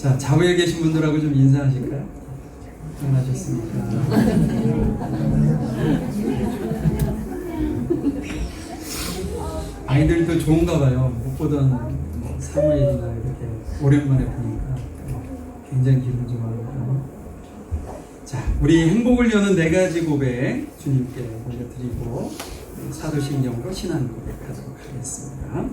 자, 좌우에 계신 분들하고 좀 인사하실까요? 안녕하셨습니까? 아이들도 좋은가 봐요. 못 보던 사무엘이나 이렇게 오랜만에 보니까 굉장히 기분 좋아요. 자, 우리 행복을 여는 4가지 고백 주님께 올려드리고 사도신경으로 신앙 고백하도록 하겠습니다.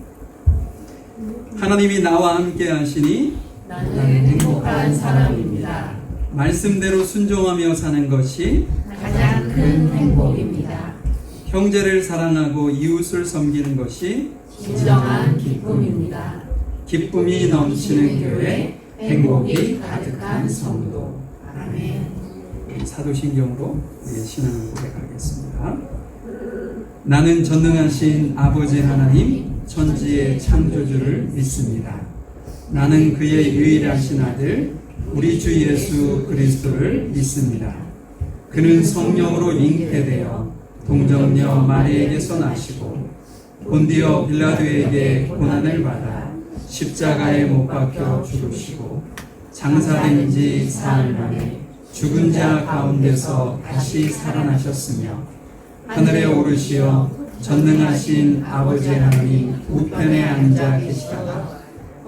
하나님이 나와 함께 하시니 나는 행복한 사람입니다. 말씀대로 순종하며 사는 것이 가장 큰 행복입니다. 형제를 사랑하고 이웃을 섬기는 것이 진정한 기쁨입니다. 기쁨이 넘치는 교회, 행복이 가득한 성도. 아멘. 사도신경으로 우리의 신앙을 고백하겠습니다. 나는 전능하신 아버지 하나님 천지의 창조주를 믿습니다. 나는 그의 유일하신 아들 우리 주 예수 그리스도를 믿습니다. 그는 성령으로 잉태되어 동정녀 마리에게서 나시고 본디오 빌라도에게 고난을 받아 십자가에 못 박혀 죽으시고 장사된 지 사흘 만에 죽은 자 가운데서 다시 살아나셨으며 하늘에 오르시어 전능하신 아버지 하나님 우편에 앉아 계시다가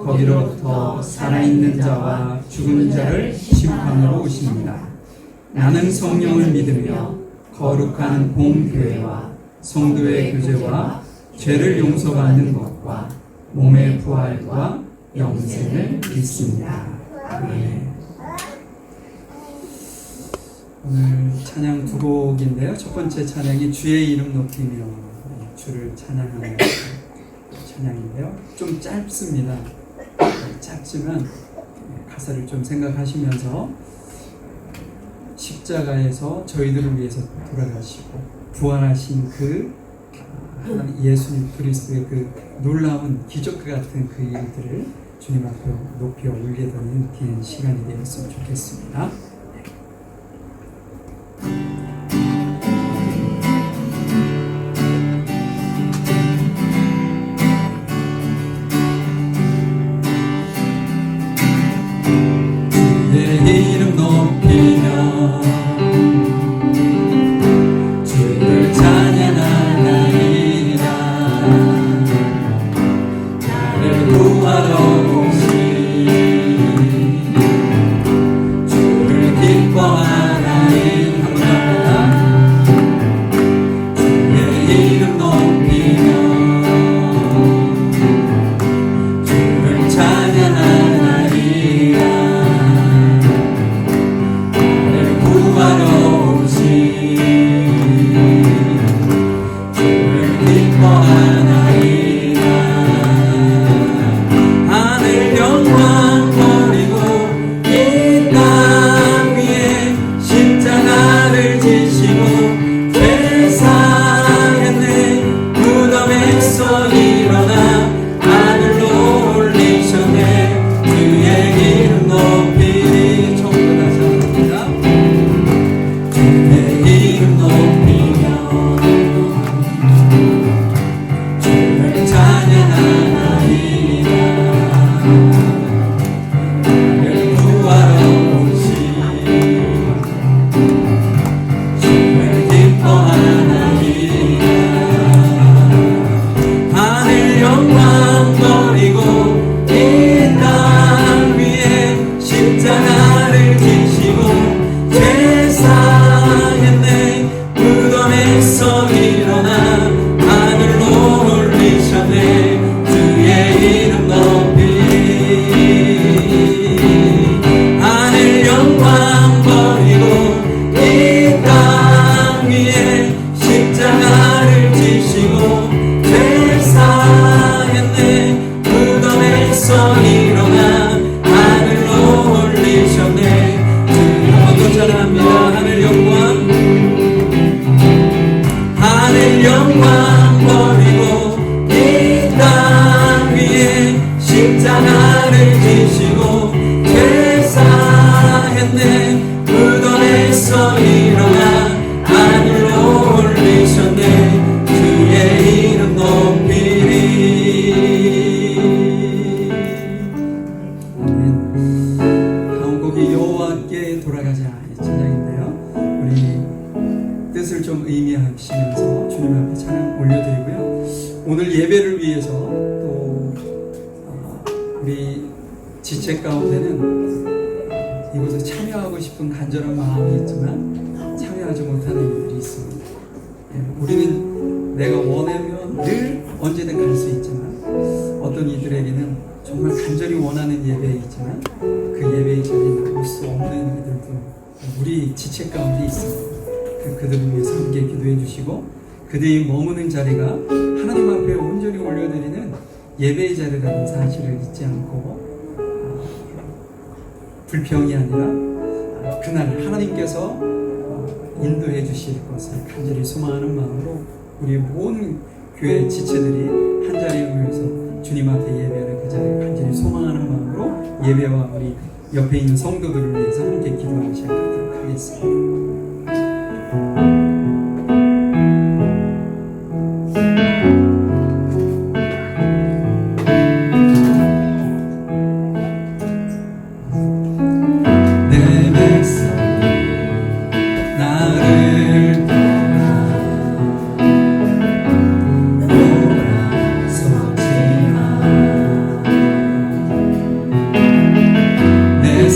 거기로부터 살아있는 자와 죽은 자를 심판하러 오십니다. 나는 성령을 믿으며 거룩한 공교회와 성도의 교제와 죄를 용서받는 것과 몸의 부활과 영생을 믿습니다. 아멘. 오늘 찬양 2곡인데요. 첫 번째 찬양이 주의 이름 높이며 주를 찬양하는 찬양인데요. 좀 짧습니다. 짧지만 가사를 좀 생각하시면서 십자가에서 저희들을 위해서 돌아가시고 부활하신 그 하나님 예수님 그리스도의 그 놀라운 기적 같은 그 일들을 주님 앞에 높여 올려드리는 시간이 되었으면 좋겠습니다. 이름 높이며 주를 찬양하나이다. 나를 구하러 오신 주를 기뻐하나이. 감사합니다. 주의 이름 높이며 주를 찬양하나이다. 좀 의미하시면서 주님 앞에 찬양 올려드리고요. 오늘 예배를 위해서 또 우리 지체 가운데는 이곳에 참여하고 싶은 간절한 마음이 있지만 참여하지 못하는 이들이 있습니다. 우리는 내가 원하면 늘 언제든 갈 수 있지만 어떤 이들에게는 정말 간절히 원하는 예배이지만 그 예배의 자리에 나올 수 없는 이들도 우리 지체 가운데 있습니다. 그들을 위해서 함께 기도해 주시고 그들이 머무는 자리가 하나님 앞에 온전히 올려드리는 예배의 자리라는 사실을 잊지 않고 불평이 아니라 그날 하나님께서 인도해 주실 것을 간절히 소망하는 마음으로 우리 모든 교회 지체들이 한 자리에 모여서 주님 앞에 예배하는 그 자리를 간절히 소망하는 마음으로 예배와 우리 옆에 있는 성도들을 위해서 함께 기도하는 시간 갖도록 하겠습니다. 내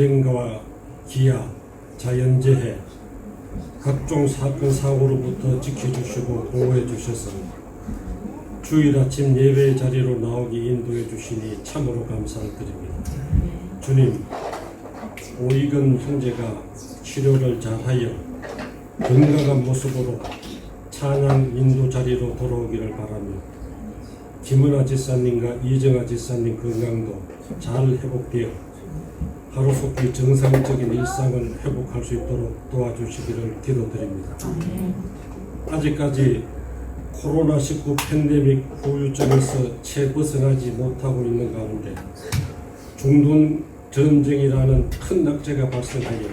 전쟁과 기아, 자연재해, 각종 사건 사고로부터 지켜주시고 보호해 주셔서 주일 아침 예배 자리로 나오기 인도해 주시니 참으로 감사드립니다. 주님, 오익은 형제가 치료를 잘하여 건강한 모습으로 찬양 인도 자리로 돌아오기를 바라며 김은아 지사님과 이정아 지사님 건강도 잘 회복되어 하루속히 정상적인 일상을 회복할 수 있도록 도와주시기를 기도드립니다. 아직까지 코로나19 팬데믹 후유증에서 채 벗어나지 못하고 있는 가운데 중동 전쟁이라는 큰 악재가 발생하여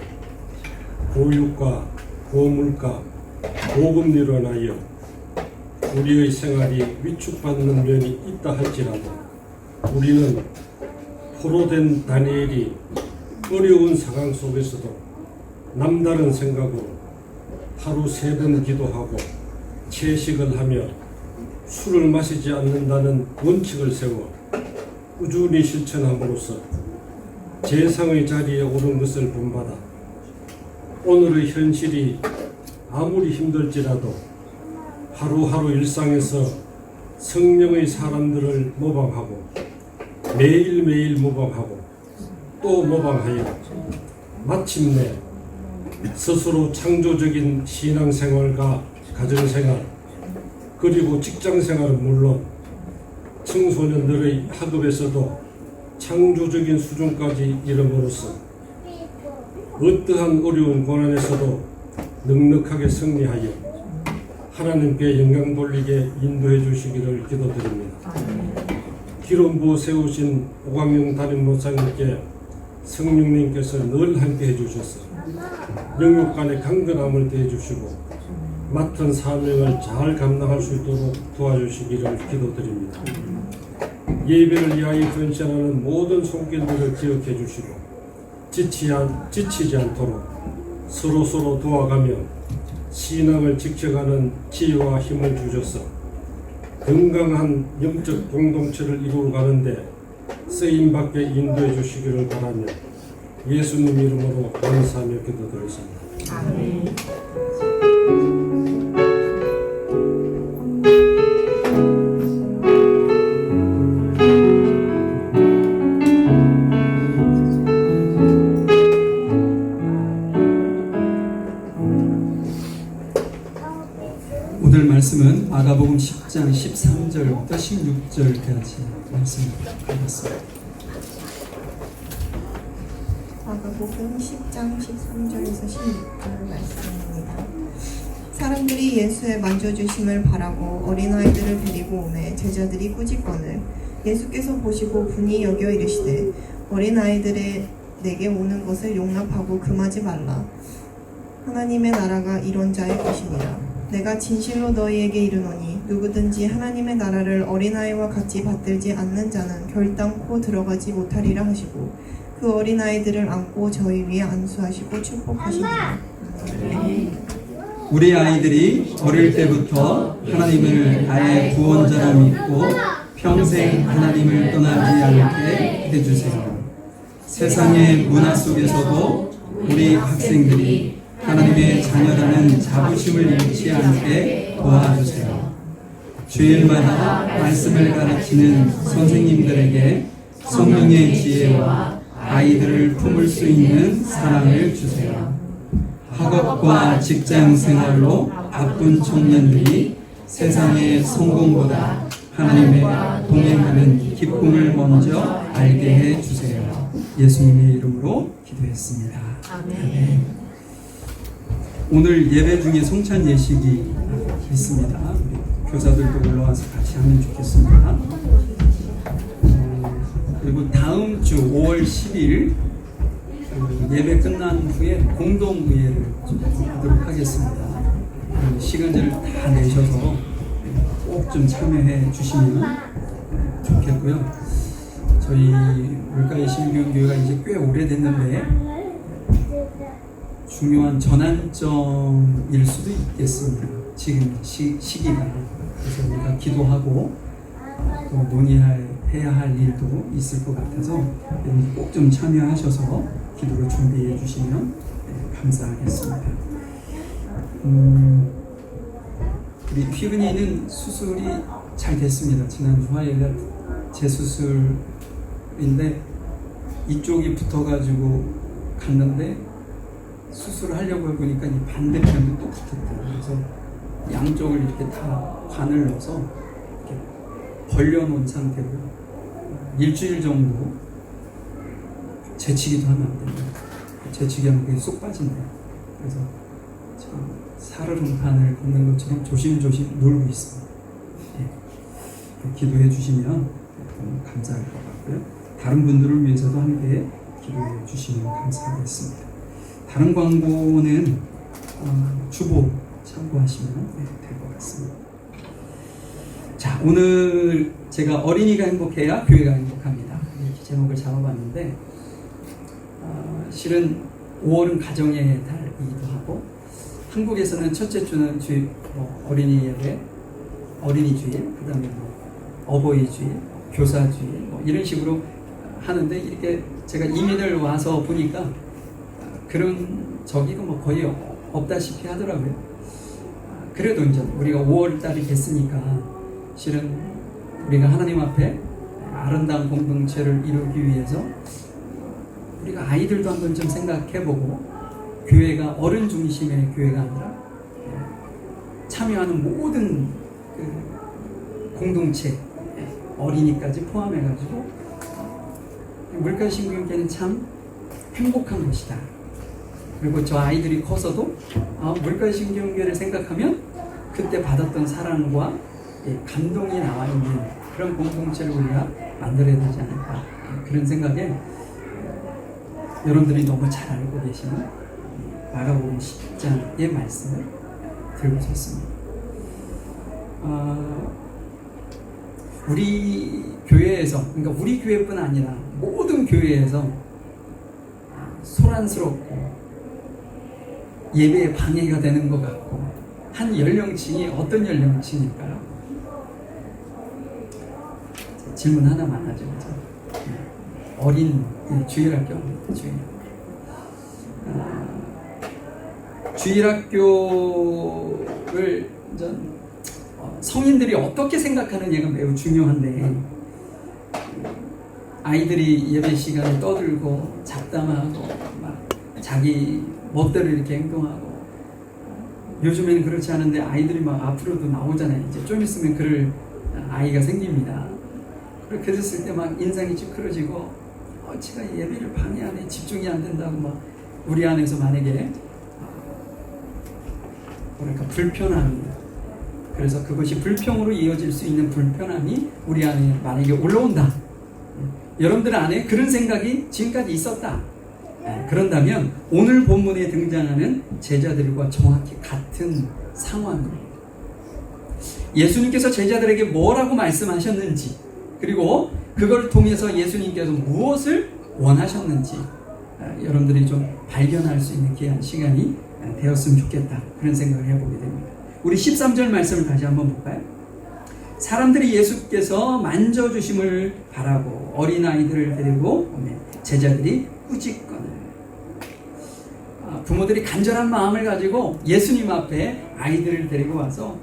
고유가, 고물가, 고금리로 인하여 우리의 생활이 위축받는 면이 있다 할지라도 우리는 포로된 다니엘이 어려운 상황 속에서도 남다른 생각으로 하루 3번 기도하고 채식을 하며 술을 마시지 않는다는 원칙을 세워 꾸준히 실천함으로써 재상의 자리에 오른 것을 본받아 오늘의 현실이 아무리 힘들지라도 하루하루 일상에서 성령의 사람들을 모방하고 매일매일 모방하고 또 모방하여 마침내 스스로 창조적인 신앙생활과 가정생활 그리고 직장생활은 물론 청소년들의 학업에서도 창조적인 수준까지 이름으로써 어떠한 어려운 고난에서도 넉넉하게 승리하여 하나님께 영광 돌리게 인도해 주시기를 기도드립니다. 기름 부어 세우신 오광영 담임 목사님께 성령님께서 늘 함께 해주셔서 영육 간의 강건함을 더해주시고 맡은 사명을 잘 감당할 수 있도록 도와주시기를 기도드립니다. 예배를 위하여 헌신하는 모든 손길들을 기억해 주시고 지치지 않도록 서로 도와가며 신앙을 지켜가는 지혜와 힘을 주셔서 건강한 영적 공동체를 이루어가는데 쓰임받게 인도해 주시기를 바라며 예수님 이름으로 감사하며 기도드리겠습니다. 아멘. 오늘 말씀은 마가복음 10장 13절부터 16절까지 말씀입니다. 마가복음 10장 13절에서 16절 말씀입니다. 사람들이 예수의 만져주심을 바라고 어린아이들을 데리고 오매 제자들이 꾸짖거늘 예수께서 보시고 분이 여겨 이르시되 어린아이들의 내게 오는 것을 용납하고 금하지 말라. 하나님의 나라가 이런 자의 것이니라. 내가 진실로 너희에게 이르노니 누구든지 하나님의 나라를 어린아이와 같이 받들지 않는 자는 결단코 들어가지 못하리라 하시고 그 어린아이들을 안고 저희 위에 안수하시고 축복하시니라. 우리 아이들이 어릴 때부터 하나님을 나의 구원자로 믿고 평생 하나님을 떠나지 않게 해주세요. 세상의 문화 속에서도 우리 학생들이 하나님의 자녀라는 자부심을 잃지 않게 도와주세요. 주일마다 말씀을 가르치는 선생님들에게 성령의 지혜와 아이들을 품을 수 있는 사랑을 주세요. 학업과 직장 생활로 바쁜 청년들이 세상의 성공보다 하나님의 동행하는 기쁨을 먼저 알게 해주세요. 예수님의 이름으로 기도했습니다. 아멘. 오늘 예배 중에 성찬 예식이 있습니다. 우리 교사들도 올라와서 같이 하면 좋겠습니다. 그리고 다음 주 5월 10일 예배 끝난 후에 공동의회를 좀 하도록 하겠습니다. 시간제를 다 내셔서 꼭 좀 참여해 주시면 좋겠고요. 저희 물가의 신교교회가 이제 꽤 오래됐는데 중요한 전환점일 수도 있겠습니다. 지금 시기가. 그래서 우리가 기도하고 또 논의해야 할 일도 있을 것 같아서 꼭 좀 참여하셔서 기도로 준비해 주시면 감사하겠습니다. 우리 휘은이는 수술이 잘 됐습니다. 지난주 화요일날 재수술인데 이쪽이 붙어가지고 갔는데 수술을 하려고 해보니까 이 반대편도 또 붙었대요. 그래서 양쪽을 이렇게 다 관을 넣어서 이렇게 벌려놓은 상태고요. 일주일 정도 재치기도 하면 안 됩니다. 재치기하면 그게 쏙 빠진대요. 그래서 지금 사르릉판을 걷는 것처럼 조심조심 놀고 있습니다. 예. 기도해 주시면 너무 감사할 것 같고요. 다른 분들을 위해서도 함께 기도해 주시면 감사하겠습니다. 다른 광고는 주보 참고하시면 될 것 같습니다. 자, 오늘 제가 어린이가 행복해야 교회가 행복합니다. 이렇게 제목을 잡아봤는데 실은 5월은 가정의 달이기도 하고 한국에서는 첫째 주는 어린이 예배, 어린이 주일, 그 다음에 어버이 주일, 교사 주일 이런 식으로 하는데 이렇게 제가 이민을 와서 보니까 그런 저기가 거의 없다시피 하더라고요. 그래도 이제 우리가 5월 달이 됐으니까 실은 우리가 하나님 앞에 아름다운 공동체를 이루기 위해서 우리가 아이들도 한번 좀 생각해보고 교회가 어른 중심의 교회가 아니라 참여하는 모든 그 공동체 어린이까지 포함해가지고 물가신경계는 참 행복한 것이다. 그리고 저 아이들이 커서도 물가신경계를 생각하면 그때 받았던 사랑과 감동이 나와 있는 그런 공동체를 우리가 만들어야 되지 않을까 그런 생각에 여러분들이 너무 잘 알고 계시는 마가복음 10장의 말씀을 들고 섰습니다. 우리 교회에서, 그러니까 우리 교회뿐 아니라 모든 교회에서 소란스럽고 예배에 방해가 되는 것 같고 한 연령층이 어떤 연령층일까요? 질문 하나만 하죠. 어린 주일학교, 주일학교를 성인들이 어떻게 생각하느냐가 매우 중요한데 아이들이 예배 시간에 떠들고 잡담하고 막 자기 멋대로 이렇게 행동하고 요즘에는 그렇지 않은데 아이들이 막 앞으로도 나오잖아요. 이제 좀 있으면 그럴 아이가 생깁니다. 그렇게 됐을 때 막 인상이 찌그러지고 제가 예배를 방해하네, 집중이 안 된다고 막 우리 안에서 만약에 뭐랄까 불편함이, 그래서 그것이 불평으로 이어질 수 있는 불편함이 우리 안에 만약에 올라온다. 여러분들 안에 그런 생각이 지금까지 있었다. 그런다면 오늘 본문에 등장하는 제자들과 정확히 같은 상황입니다. 예수님께서 제자들에게 뭐라고 말씀하셨는지, 그리고 그걸 통해서 예수님께서 무엇을 원하셨는지 여러분들이 좀 발견할 수 있는 귀한 시간이 되었으면 좋겠다, 그런 생각을 해보게 됩니다. 우리 13절 말씀을 다시 한번 볼까요? 사람들이 예수께서 만져주심을 바라고 어린아이들을 데리고 오면 제자들이 꾸짖거늘. 부모들이 간절한 마음을 가지고 예수님 앞에 아이들을 데리고 와서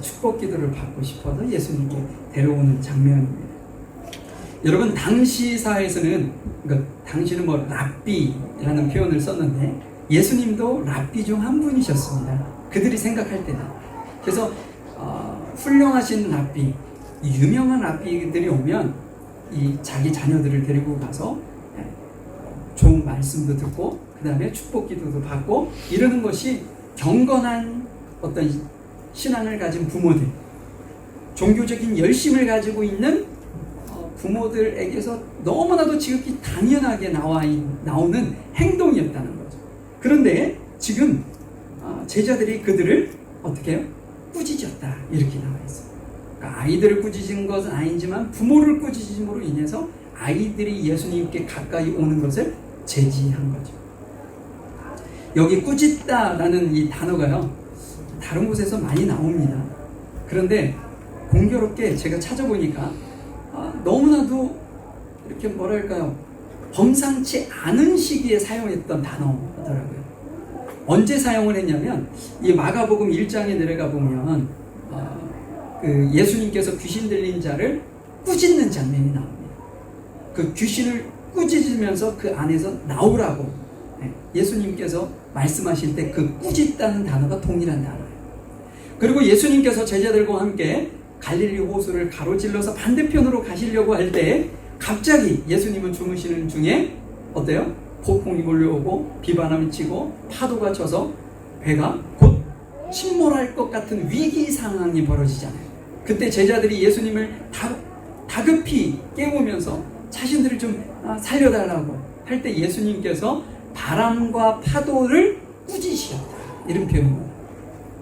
축복 기도를 받고 싶어서 예수님께 데려오는 장면입니다. 여러분, 당시 사회에서는, 그러니까 당시는 랍비라는 표현을 썼는데 예수님도 랍비 중 한 분이셨습니다. 그들이 생각할 때는. 그래서 훌륭하신 랍비, 유명한 랍비들이 오면 이 자기 자녀들을 데리고 가서 좋은 말씀도 듣고 그 다음에 축복 기도도 받고 이러는 것이 경건한 어떤 신앙을 가진 부모들, 종교적인 열심을 가지고 있는 부모들에게서 너무나도 지극히 당연하게 나오는 행동이었다는 거죠. 그런데 지금 제자들이 그들을 어떻게 해요? 꾸짖었다, 이렇게 나와 있어요. 그러니까 아이들을 꾸짖은 것은 아니지만 부모를 꾸짖음으로 인해서 아이들이 예수님께 가까이 오는 것을 제지한 거죠. 여기 꾸짖다라는 이 단어가요, 다른 곳에서 많이 나옵니다. 그런데 공교롭게 제가 찾아보니까 너무나도 이렇게 뭐랄까요, 범상치 않은 시기에 사용했던 단어더라고요. 언제 사용을 했냐면 이 마가복음 1장에 내려가 보면 그 예수님께서 귀신 들린 자를 꾸짖는 장면이 나옵니다. 그 귀신을 꾸짖으면서 그 안에서 나오라고 예수님께서 말씀하실 때 그 꾸짖다는 단어가 동일한 단어예요. 그리고 예수님께서 제자들과 함께 갈릴리 호수를 가로질러서 반대편으로 가시려고 할 때 갑자기 예수님은 주무시는 중에 어때요? 폭풍이 몰려오고 비바람이 치고 파도가 쳐서 배가 곧 침몰할 것 같은 위기 상황이 벌어지잖아요. 그때 제자들이 예수님을 다급히 깨우면서 자신들을 좀 살려달라고 할 때 예수님께서 바람과 파도를 꾸짖으셨다, 이런 표현입니다.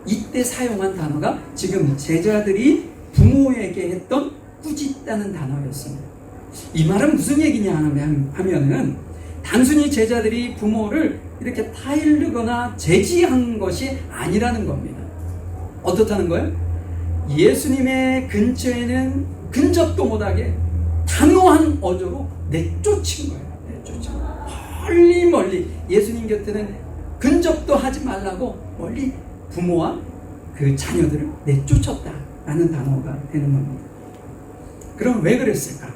이때 사용한 단어가 지금 제자들이 부모에게 했던 꾸짖다는 단어였습니다. 이 말은 무슨 얘기냐 하면은 단순히 제자들이 부모를 이렇게 타일르거나 제지한 것이 아니라는 겁니다. 어떻다는 거예요? 예수님의 근처에는 근접도 못하게 단호한 어조로 내쫓은 거예요. 내쫓은 거예요. 멀리 예수님 곁에는 근접도 하지 말라고 멀리 부모와 그 자녀들을 내쫓았다라는 단어가 되는 겁니다. 그럼 왜 그랬을까?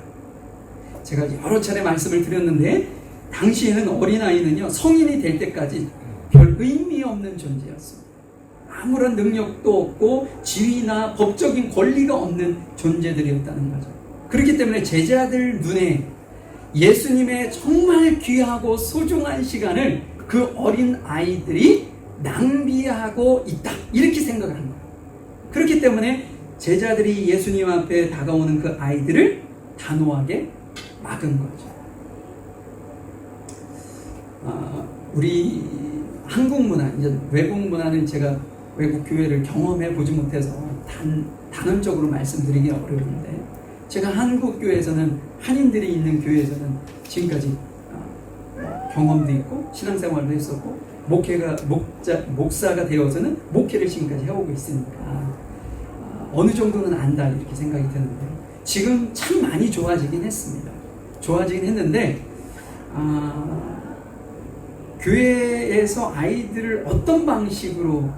제가 여러 차례 말씀을 드렸는데 당시에는 어린아이는요, 성인이 될 때까지 별 의미 없는 존재였습니다. 아무런 능력도 없고 지위나 법적인 권리가 없는 존재들이었다는 거죠. 그렇기 때문에 제자들 눈에 예수님의 정말 귀하고 소중한 시간을 그 어린 아이들이 낭비하고 있다, 이렇게 생각을 한 거예요. 그렇기 때문에 제자들이 예수님 앞에 다가오는 그 아이들을 단호하게 막은 거죠. 우리 한국 문화, 이제 외국 문화는 제가 외국 교회를 경험해 보지 못해서 단언적으로 말씀드리기 어려운데, 제가 한국 교회에서는, 한인들이 있는 교회에서는 지금까지 경험도 있고 신앙생활도 했었고 목사가 되어서는 목회를 지금까지 해오고 있으니까 어느 정도는 안다, 이렇게 생각이 드는데, 지금 참 많이 좋아지긴 했습니다. 좋아지긴 했는데 교회에서 아이들을 어떤 방식으로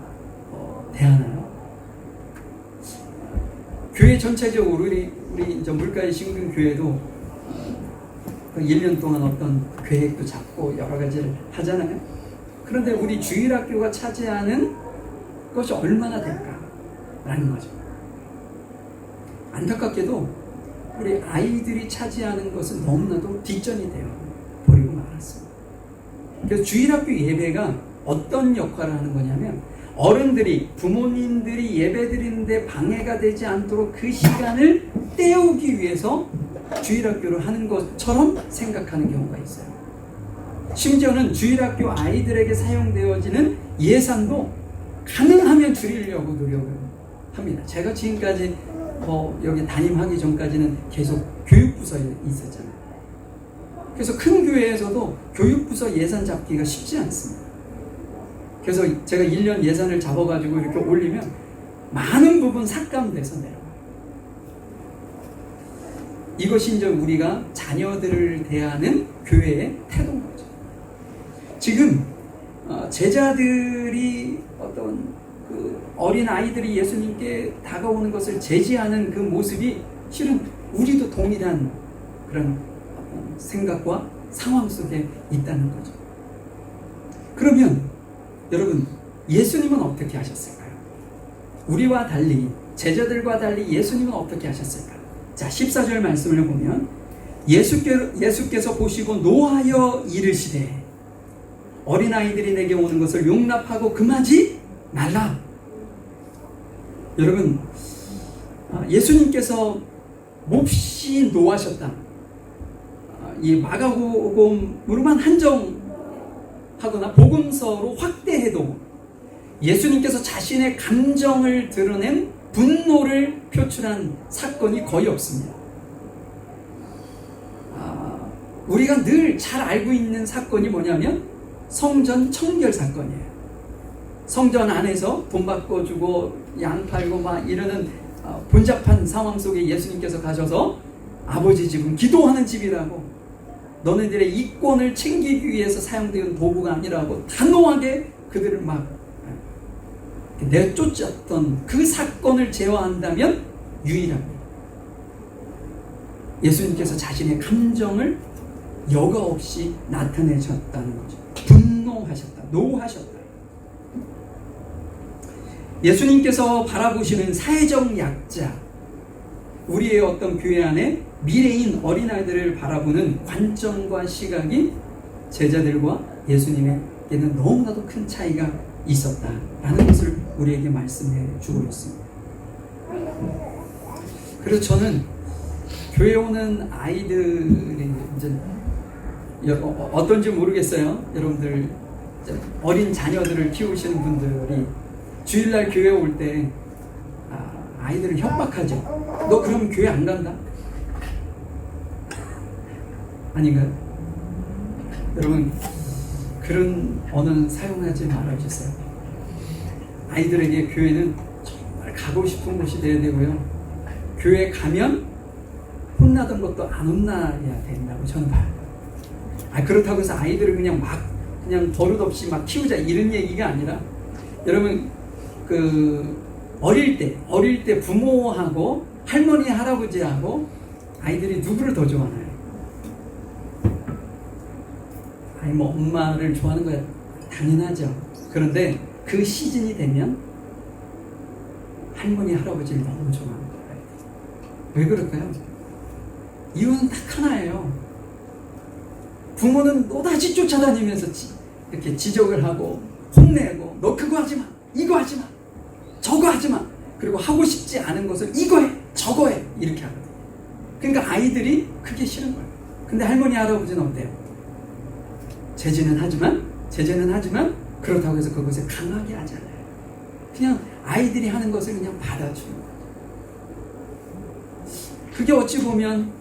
대하나요? 교회 전체적으로 우리 이제 물가의 신금 교회도 1년 동안 어떤 계획도 잡고 여러 가지를 하잖아요. 그런데 우리 주일학교가 차지하는 것이 얼마나 될까라는 거죠. 안타깝게도 우리 아이들이 차지하는 것은 너무나도 뒷전이 되어 버리고 말았습니다. 그래서 주일학교 예배가 어떤 역할을 하는 거냐면, 어른들이, 부모님들이 예배 드리는데 방해가 되지 않도록 그 시간을 때우기 위해서 주일학교를 하는 것처럼 생각하는 경우가 있어요. 심지어는 주일학교 아이들에게 사용되어지는 예산도 가능하면 줄이려고 노력을 합니다. 제가 지금까지 여기 담임하기 전까지는 계속 교육부서에 있었잖아요. 그래서 큰 교회에서도 교육부서 예산 잡기가 쉽지 않습니다. 그래서 제가 1년 예산을 잡아가지고 이렇게 올리면 많은 부분 삭감돼서 내려와요. 이것이 이제 우리가 자녀들을 대하는 교회의 태도인 거죠. 지금 제자들이 어떤 그 어린 아이들이 예수님께 다가오는 것을 제지하는 그 모습이 실은 우리도 동일한 그런 생각과 상황 속에 있다는 거죠. 그러면 여러분, 예수님은 어떻게 하셨을까요? 우리와 달리, 제자들과 달리 예수님은 어떻게 하셨을까? 자, 14절 말씀을 보면 예수께서 보시고 노하여 이르시되 어린아이들이 내게 오는 것을 용납하고 금하지 말라. 여러분, 예수님께서 몹시 노하셨다. 이 마가복음으로만 한정하거나 복음서로 확대해도 예수님께서 자신의 감정을 드러낸 분노를 표출한 사건이 거의 없습니다. 우리가 늘 잘 알고 있는 사건이 뭐냐면 성전 청결 사건이에요. 성전 안에서 돈 바꿔주고 양 팔고 막 이러는 본잡한 상황 속에 예수님께서 가셔서 아버지 집은 기도하는 집이라고 너네들의 이권을 챙기기 위해서 사용된 도구가 아니라고 단호하게 그들을 막 내쫓았던 그 사건을 제어한다면 유일합니다. 예수님께서 자신의 감정을 여과 없이 나타내셨다는 거죠. 분노하셨다, 노하셨다. 예수님께서 바라보시는 사회적 약자, 우리의 어떤 교회 안에 미래인 어린아이들을 바라보는 관점과 시각이 제자들과 예수님에게는 너무나도 큰 차이가 있었다라는 것을 우리에게 말씀해 주고 있습니다. 그래서 저는 교회 오는 아이들이 이제 어떤지 모르겠어요. 여러분들 어린 자녀들을 키우시는 분들이 주일날 교회 올 때 아이들을 협박하죠. 너 그러면 교회 안 간다? 아닌가요? 여러분, 그런 언어는 사용하지 말아주세요. 아이들에게 교회는 정말 가고 싶은 곳이 돼야 되고요. 교회 가면 혼나던 것도 안 혼나야 된다고 저는 봐요. 그렇다고 해서 아이들을 그냥 버릇없이 막 키우자 이런 얘기가 아니라, 여러분 어릴 때 부모하고 할머니 할아버지하고 아이들이 누구를 더 좋아하나요? 뭐 엄마를 좋아하는 거야 당연하죠. 그런데 그 시즌이 되면 할머니 할아버지를 너무 좋아하는 거예요. 왜 그럴까요? 이유는 딱 하나예요. 부모는 또다시 쫓아다니면서 이렇게 지적을 하고 혼내고, 너 그거 하지 마, 이거 하지 마, 저거 하지 마, 그리고 하고 싶지 않은 것을 이거 해, 저거 해, 이렇게 하거든요. 그러니까 아이들이 그게 싫은 거예요. 근데 할머니 할아버지는 어때요? 제재는 하지만 그렇다고 해서 그것을 강하게 하지 않아요. 그냥 아이들이 하는 것을 그냥 받아주는 거예요. 그게 어찌 보면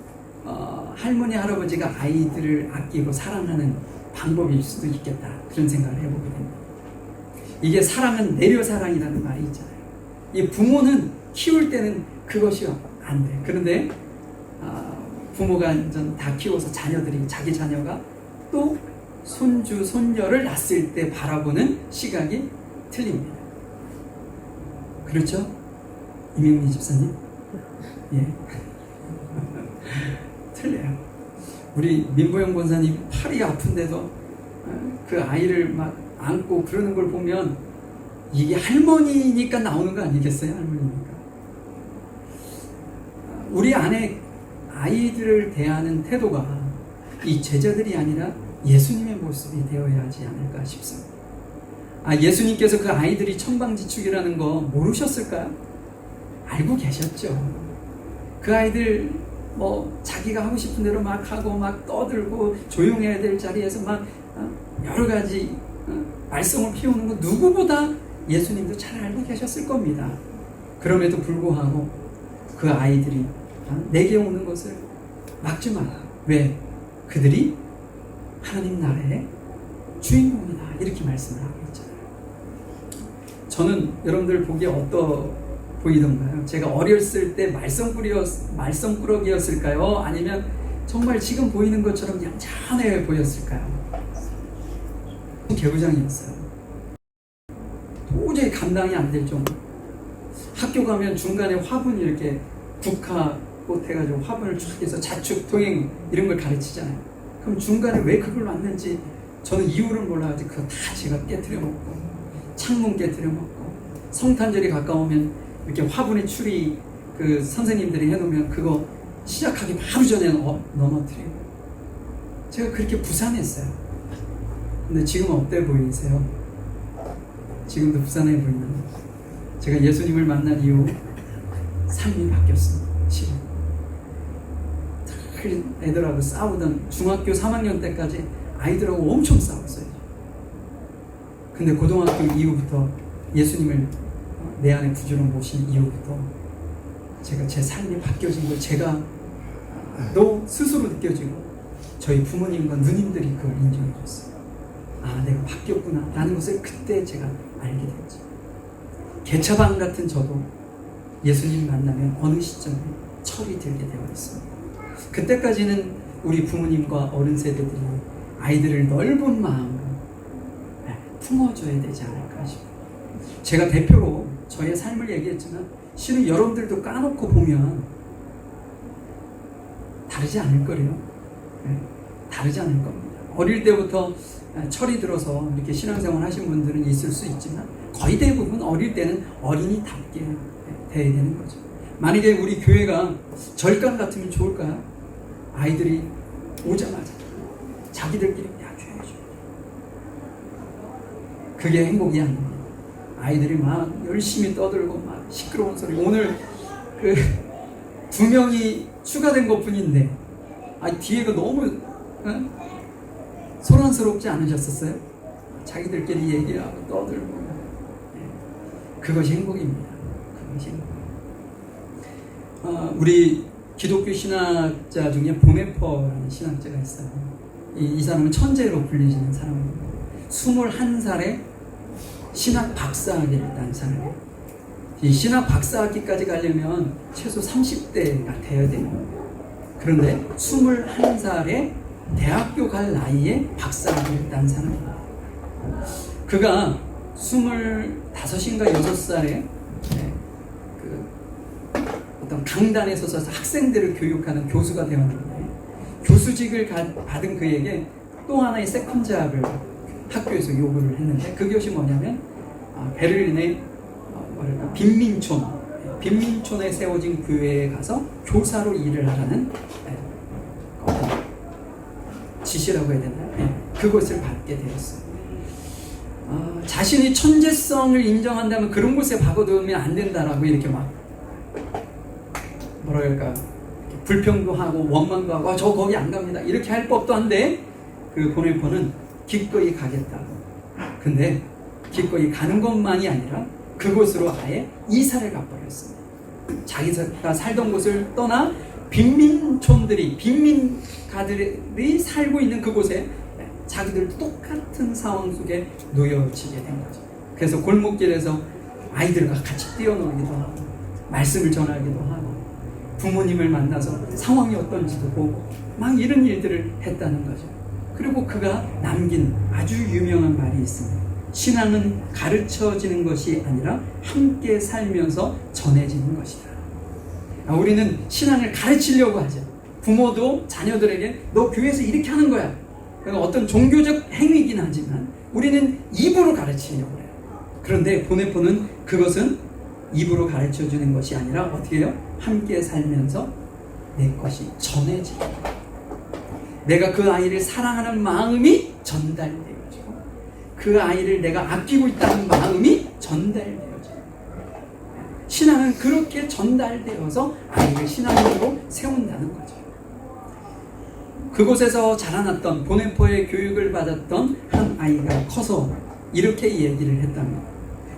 할머니 할아버지가 아이들을 아끼고 사랑하는 방법일 수도 있겠다, 그런 생각을 해보게 됩니다. 이게 사랑은 내려사랑이라는 말이 있잖아요. 이 부모는 키울 때는 그것이 안 돼. 그런데 부모가 다 키워서 자기 자녀가 또 손주 손녀를 낳았을 때 바라보는 시각이 틀립니다. 그렇죠? 이명미 집사님? 예. 틀려요. 우리 민보영 권사님 팔이 아픈데도 그 아이를 막 안고 그러는 걸 보면 이게 할머니니까 나오는 거 아니겠어요? 할머니니까. 우리 안에 아이들을 대하는 태도가 이 제자들이 아니라 예수님의 모습이 되어야 하지 않을까 싶습니다. 예수님께서 그 아이들이 천방지축이라는 거 모르셨을까요? 알고 계셨죠. 그 아이들 자기가 하고 싶은 대로 막 하고 막 떠들고 조용해야 될 자리에서 막 여러 가지 말썽을 피우는 거 누구보다 예수님도 잘 알고 계셨을 겁니다. 그럼에도 불구하고 그 아이들이 내게 오는 것을 막지 마라. 왜? 그들이 하나님 나라의 주인공이다, 이렇게 말씀을 하고 있잖아요. 저는 여러분들 보기에 어떠 보이던가요? 제가 어렸을 때 말썽꾸러기였을까요? 아니면 정말 지금 보이는 것처럼 얌전해 보였을까요? 개구장이었어요. 도저히 감당이 안 될 정도. 학교 가면 중간에 화분 이렇게 국화꽃 해가지고 화분을 쭉 해서 자축, 동행 이런 걸 가르치잖아요. 그럼 중간에 왜 그걸 놨는지 저는 이유를 몰라가지고 그거 다 제가 깨트려 먹고, 창문 깨트려 먹고, 성탄절이 가까우면 이렇게 화분에 추리 그 선생님들이 해놓으면 그거 시작하기 바로 전에 넘어뜨리고, 제가 그렇게 부산했어요. 근데 지금 어때 보이세요? 지금도 부산해 보이나요? 제가 예수님을 만난 이후 삶이 바뀌었습니다. 실은 애들하고 싸우던 중학교 3학년 때까지 아이들하고 엄청 싸웠어요. 근데 고등학교 이후부터 예수님을 내 안에 구주로 모신 이후부터 제가 제 삶이 바뀌어진 걸 제가 너 스스로 느껴지고 저희 부모님과 누님들이 그걸 인정해 줬어요. 내가 바뀌었구나 라는 것을 그때 제가 알게 됐죠. 개차반 같은 저도 예수님 만나면 어느 시점에 철이 들게 되어 있습니다. 그때까지는 우리 부모님과 어른 세대들이 아이들을 넓은 마음으로 품어줘야 되지 않을까 싶어요. 제가 대표로 저의 삶을 얘기했지만 실은 여러분들도 까놓고 보면 다르지 않을 거래요. 다르지 않을 겁니다. 어릴 때부터 철이 들어서 이렇게 신앙생활 하신 분들은 있을 수 있지만 거의 대부분 어릴 때는 어린이답게 돼야 되는 거죠. 만약에 우리 교회가 절간 같으면 좋을까요? 아이들이 오자마자 자기들끼리 야 교회 줘. 그게 행복이 아닙니다. 아이들이 막 열심히 떠들고 막 시끄러운 소리. 오늘 그 2명이 추가된 것뿐인데 뒤에가 너무 소란스럽지 않으셨었어요? 자기들끼리 얘기하고 떠들고. 그것이 행복입니다. 그것이 행복. 우리 기독교 신학자 중에 보네퍼라는 신학자가 있어요. 이 사람은 천재로 불리시는 사람입니다. 21살에 신학 박사학위를 딴 사람이에요. 이 신학 박사학위까지 가려면 최소 30대가 돼야 돼요. 그런데 21살에 대학교 갈 나이에 박사학위를 딴 사람입니다. 그가 25인가 6살에 어떤 강단에 서서 학생들을 교육하는 교수가 되었는데 교수직을 받은 그에게 또 하나의 세컨 잡을 학교에서 요구를 했는데 그것이 뭐냐면 베를린의 빈민촌에 세워진 교회에 가서 교사로 일을 하라는 지시라고 해야 되나요? 그것을 받게 되었어요. 자신이 천재성을 인정한다면 그런 곳에 박아두면 안 된다라고 이렇게 막 뭐랄까 불평도 하고 원망도 하고 저 거기 안 갑니다 이렇게 할 법도 한데 그 보네퍼는 기꺼이 가겠다고. 근데 기꺼이 가는 것만이 아니라 그곳으로 아예 이사를 가버렸습니다. 자기가 살던 곳을 떠나 빈민가들이 살고 있는 그곳에 자기들도 똑같은 상황 속에 놓여지게 된 거죠. 그래서 골목길에서 아이들과 같이 뛰어놀기도 하고 말씀을 전하기도 하고 부모님을 만나서 상황이 어떤지도 보고 막 이런 일들을 했다는 거죠. 그리고 그가 남긴 아주 유명한 말이 있습니다. 신앙은 가르쳐지는 것이 아니라 함께 살면서 전해지는 것이다. 우리는 신앙을 가르치려고 하죠. 부모도 자녀들에게 너 교회에서 이렇게 하는 거야. 어떤 종교적 행위이긴 하지만 우리는 입으로 가르치려고 해요. 그런데 보네퍼는 그것은 입으로 가르쳐주는 것이 아니라 어떻게 해요? 함께 살면서 내 것이 전해지고 내가 그 아이를 사랑하는 마음이 전달되어지고 그 아이를 내가 아끼고 있다는 마음이 전달되어지고 신앙은 그렇게 전달되어서 아이를 신앙으로 세운다는 거죠. 그곳에서 자라났던 보네퍼의 교육을 받았던 한 아이가 커서 이렇게 얘기를 했답니다.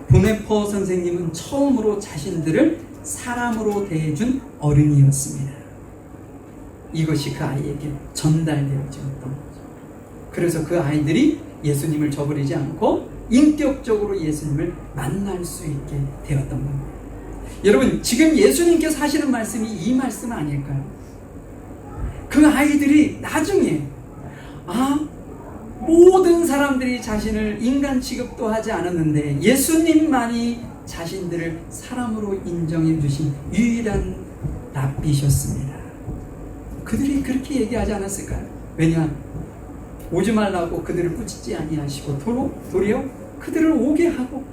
보네퍼 선생님은 처음으로 자신들을 사람으로 대해준 어른이었습니다. 이것이 그 아이에게 전달되어졌던 거죠. 그래서 그 아이들이 예수님을 저버리지 않고 인격적으로 예수님을 만날 수 있게 되었던 겁니다. 여러분, 지금 예수님께서 하시는 말씀이 이 말씀 아닐까요? 그 아이들이 나중에 모든 사람들이 자신을 인간 취급도 하지 않았는데 예수님만이 자신들을 사람으로 인정해 주신 유일한 랍비셨습니다. 그들이 그렇게 얘기하지 않았을까요? 왜냐? 오지 말라고 그들을 꾸짖지 아니하시고 도리어 그들을 오게 하고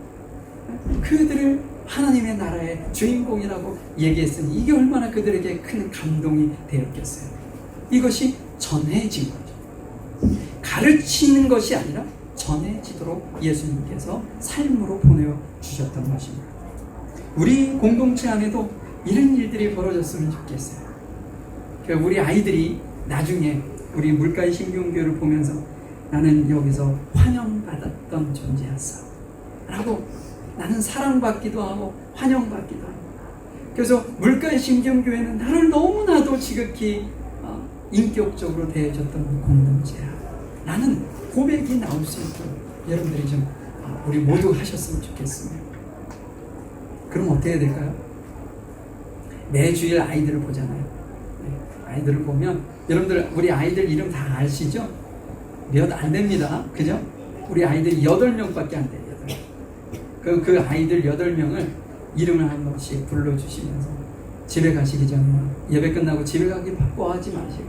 그들을 하나님의 나라의 주인공이라고 얘기했으니 이게 얼마나 그들에게 큰 감동이 되었겠어요. 이것이 전해진 거죠. 가르치는 것이 아니라 전해지도록 예수님께서 삶으로 보내주셨던 것입니다. 우리 공동체 안에도 이런 일들이 벌어졌으면 좋겠어요. 그러니까 우리 아이들이 나중에 우리 물가의 신경교회를 보면서 나는 여기서 환영받았던 존재였어 라고 나는 사랑받기도 하고 환영받기도 하고 그래서 물가의 신경교회는 나를 너무나도 지극히 인격적으로 대해줬던 공동체야. 나는 고백이 나올 수 있도록 여러분들이 좀 우리 모두 하셨으면 좋겠습니다. 그럼 어떻게 해야 될까요? 매주일 아이들을 보잖아요. 아이들을 보면 여러분들 우리 아이들 이름 다 아시죠? 몇 안 됩니다. 그죠? 우리 아이들 8명밖에 안 돼요. 8명. 그 아이들 8명을 이름을 한 번씩 불러주시면서 집에 가시기 전에 예배 끝나고 집에 가기 바빠하지 마시고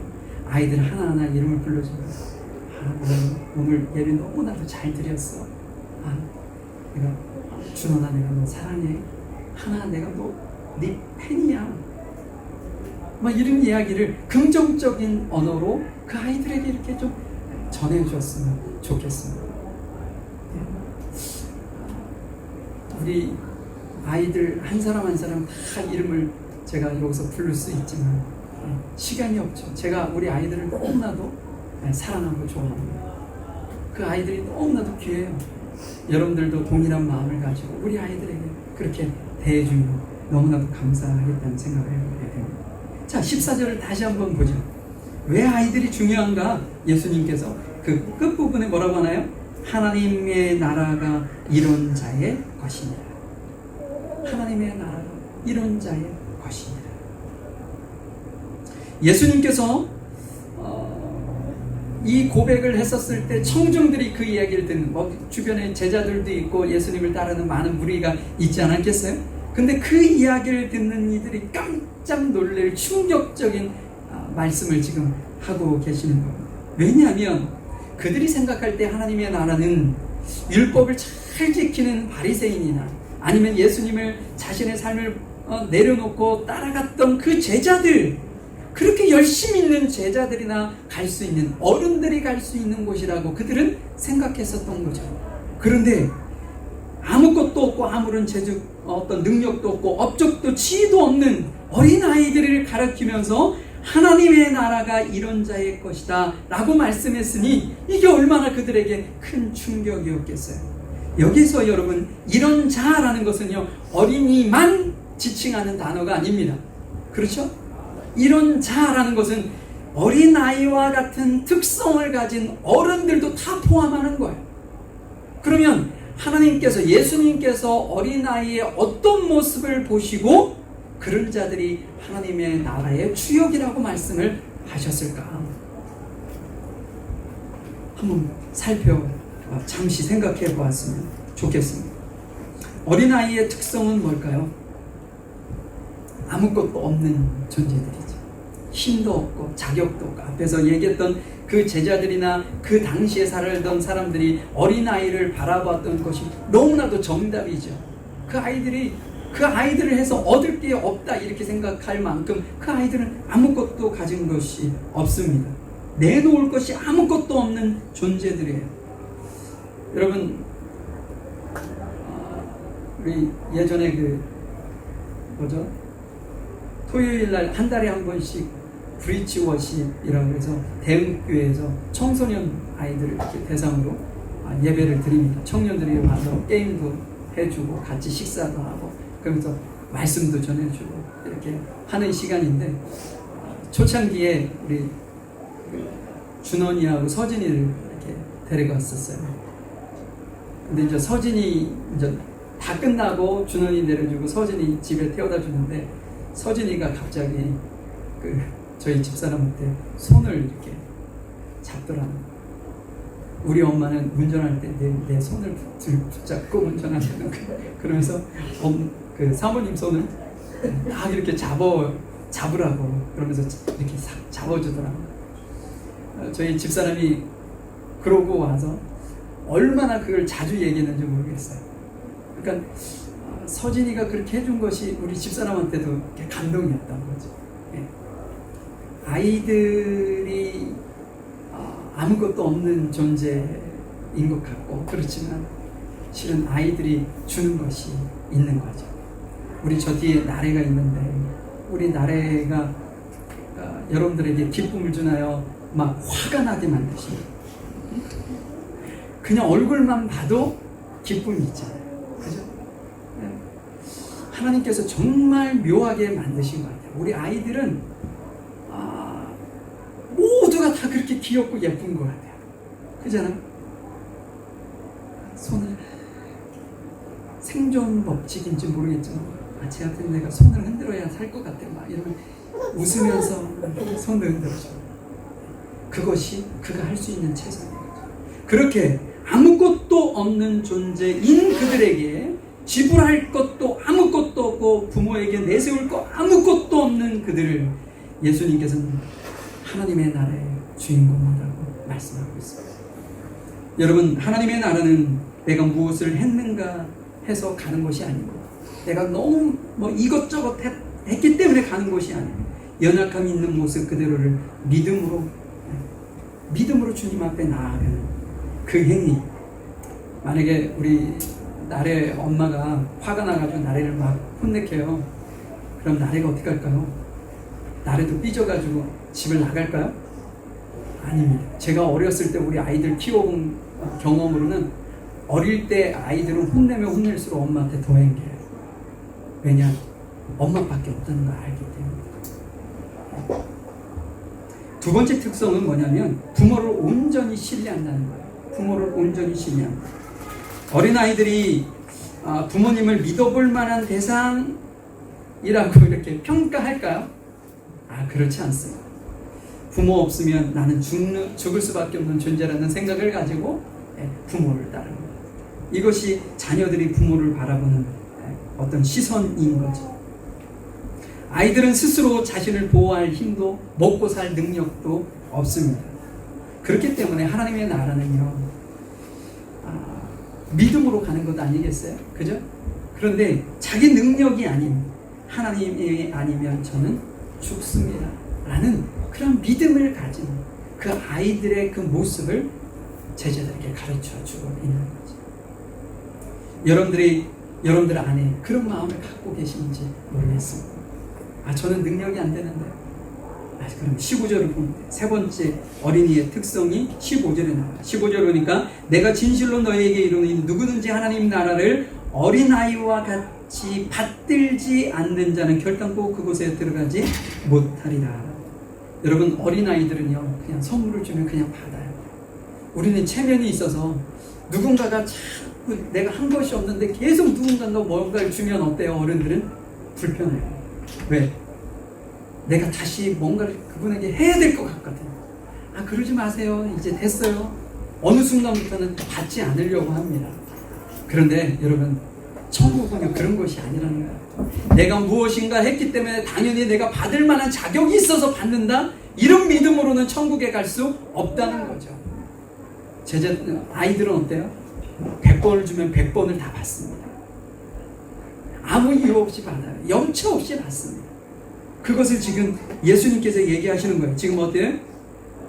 아이들 하나하나 이름을 불러주면서 오늘 예배 너무나도 잘 드렸어. 내가 준원아 내가 너 사랑해. 하나 내가 너 네 팬이야. 막 이런 이야기를 긍정적인 언어로 그 아이들에게 이렇게 좀 전해주었으면 좋겠습니다. 우리 아이들 한 사람 한 사람 다 이름을 제가 여기서 부를 수 있지만 시간이 없죠. 제가 우리 아이들을 너무나도 사랑하고 좋아합니다. 그 아이들이 너무나도 귀해요. 여러분들도 동일한 마음을 가지고 우리 아이들에게 그렇게 대해주면 너무나도 감사하겠다는 생각을 해보게 됩니다. 자, 14절을 다시 한번 보죠. 왜 아이들이 중요한가? 예수님께서 그 끝부분에 뭐라고 하나요? 하나님의 나라가 이런 자의 것이니라. 하나님의 나라가 이런 자의 것이니라. 예수님께서 이 고백을 했었을 때 청중들이 그 이야기를 듣는 주변에 제자들도 있고 예수님을 따르는 많은 무리가 있지 않았겠어요? 근데 그 이야기를 듣는 이들이 깜짝 놀랄 충격적인 말씀을 지금 하고 계시는 겁니다. 왜냐하면 그들이 생각할 때 하나님의 나라는 율법을 잘 지키는 바리새인이나 아니면 예수님을 자신의 삶을 내려놓고 따라갔던 그 제자들, 그렇게 열심히 있는 제자들이나 갈 수 있는 어른들이 갈 수 있는 곳이라고 그들은 생각했었던 거죠. 그런데 아무것도 없고 아무런 어떤 능력도 없고 업적도 지위도 없는 어린아이들을 가르치면서 하나님의 나라가 이런 자의 것이다 라고 말씀했으니 이게 얼마나 그들에게 큰 충격이었겠어요. 여기서 여러분 이런 자라는 것은요 어린이만 지칭하는 단어가 아닙니다. 그렇죠? 이런 자라는 것은 어린아이와 같은 특성을 가진 어른들도 다 포함하는 거예요. 그러면 하나님께서 예수님께서 어린아이의 어떤 모습을 보시고 그런 자들이 하나님의 나라의 주역이라고 말씀을 하셨을까? 한번 잠시 생각해 보았으면 좋겠습니다. 어린아이의 특성은 뭘까요? 아무것도 없는 존재들이죠. 힘도 없고 자격도 없고 앞에서 얘기했던 그 제자들이나 그 당시에 살던 사람들이 어린아이를 바라봤던 것이 너무나도 정답이죠. 그 아이들을 해서 얻을 게 없다 이렇게 생각할 만큼 그 아이들은 아무것도 가진 것이 없습니다. 내놓을 것이 아무것도 없는 존재들이에요. 여러분 우리 예전에 토요일날 한 달에 한 번씩 브리치 워십이라고 해서 대흥교회에서 청소년 아이들 이렇게 대상으로 예배를 드립니다. 청년들이 와서 게임도 해주고 같이 식사도 하고 그러면서 말씀도 전해주고 이렇게 하는 시간인데 초창기에 우리 준원이하고 서진이를 이렇게 데려갔었어요. 근데 이제 서진이 이제 다 끝나고 준원이 내려주고 서진이 집에 태워다 주는데 서진이가 갑자기 저희 집사람한테 손을 이렇게 잡더라고요. 우리 엄마는 운전할 때 내 손을 붙잡고 운전하시는 거예요. 그러면서 그 사모님 손을 딱 이렇게 잡으라고 그러면서 이렇게 싹 잡아주더라고요. 저희 집사람이 그러고 와서 얼마나 그걸 자주 얘기했는지 모르겠어요. 그러니까 서진이가 그렇게 해준 것이 우리 집사람한테도 감동이었던 거죠. 아이들이 아무것도 없는 존재인 것 같고 그렇지만 실은 아이들이 주는 것이 있는 거죠. 우리 저 뒤에 나래가 있는데 우리 나래가 여러분들에게 기쁨을 주나요? 막 화가 나게 만드십니다. 그냥 얼굴만 봐도 기쁨이 있잖아요. 그죠? 하나님께서 정말 묘하게 만드신 것 같아요. 우리 아이들은 모두가 다 그렇게 귀엽고 예쁜 것 같아요. 그잖아요? 손을 생존 법칙인지 모르겠지만 쟤 같은 내가 손을 흔들어야 살 것 같아. 막 이러면 웃으면서 손을 흔들어줘. 그것이 그가 할 수 있는 최선인 거죠. 그렇게 아무것도 없는 존재인 그들에게 지불할 것도 아무것도 없고 부모에게 내세울 것 아무것도 없는 그들을 예수님께서는 하나님의 나라의 주인공이라고 말씀하고 있습니다. 여러분, 하나님의 나라는 내가 무엇을 했는가 해서 가는 것이 아니고, 내가 너무 이것저것 했기 때문에 가는 것이 아니고, 연약함이 있는 모습 그대로를 믿음으로 주님 앞에 나아가는 그 행위. 만약에 우리 나래 엄마가 화가 나가지고 나래를 막 혼내켜요. 그럼 나래가 어떻게 할까요? 나래도 삐져가지고 집을 나갈까요? 아닙니다. 제가 어렸을 때 우리 아이들 키워본 경험으로는 어릴 때 아이들은 혼내면 혼낼수록 엄마한테 더 행겨요. 왜냐? 엄마밖에 없다는 걸 알기 때문에. 두 번째 특성은 뭐냐면 부모를 온전히 신뢰한다는 거예요. 부모를 온전히 신뢰한다. 어린아이들이 부모님을 믿어볼 만한 대상이라고 이렇게 평가할까요? 그렇지 않습니다. 부모 없으면 나는 죽을 수밖에 없는 존재라는 생각을 가지고 부모를 따릅니다. 이것이 자녀들이 부모를 바라보는 어떤 시선인 거죠. 아이들은 스스로 자신을 보호할 힘도 먹고 살 능력도 없습니다. 그렇기 때문에 하나님의 나라는요, 믿음으로 가는 것 아니겠어요? 그죠? 그런데 자기 능력이 아닌 하나님이 아니면 저는 죽습니다 라는 그런 믿음을 가진 그 아이들의 그 모습을 제자들에게 가르쳐 주고 있는 거죠. 여러분들 안에 그런 마음을 갖고 계신지 모르겠습니다. 저는 능력이 안 되는데. 그럼 15절을 보면 돼. 세 번째 어린이의 특성이 15절에 나와요. 15절 보니까 내가 진실로 너희에게 이르노니 누구든지 하나님 나라를 어린아이와 같이 받들지 않는 자는 결단코 그곳에 들어가지 못하리라. 여러분, 어린아이들은요 그냥 선물을 주면 그냥 받아요. 우리는 체면이 있어서 누군가가 자꾸 내가 한 것이 없는데 계속 누군가가 뭔가를 주면 어때요? 어른들은 불편해요. 왜? 내가 다시 뭔가를 그분에게 해야 될 것 같거든요. 그러지 마세요. 이제 됐어요. 어느 순간부터는 받지 않으려고 합니다. 그런데 여러분, 천국은요 그런 것이 아니라는 거예요. 내가 무엇인가 했기 때문에 당연히 내가 받을 만한 자격이 있어서 받는다? 이런 믿음으로는 천국에 갈 수 없다는 거죠. 아이들은 어때요? 100번을 주면 100번을 다 받습니다. 아무 이유 없이 받아요. 염치 없이 받습니다. 그것을 지금 예수님께서 얘기하시는 거예요. 지금 어때요?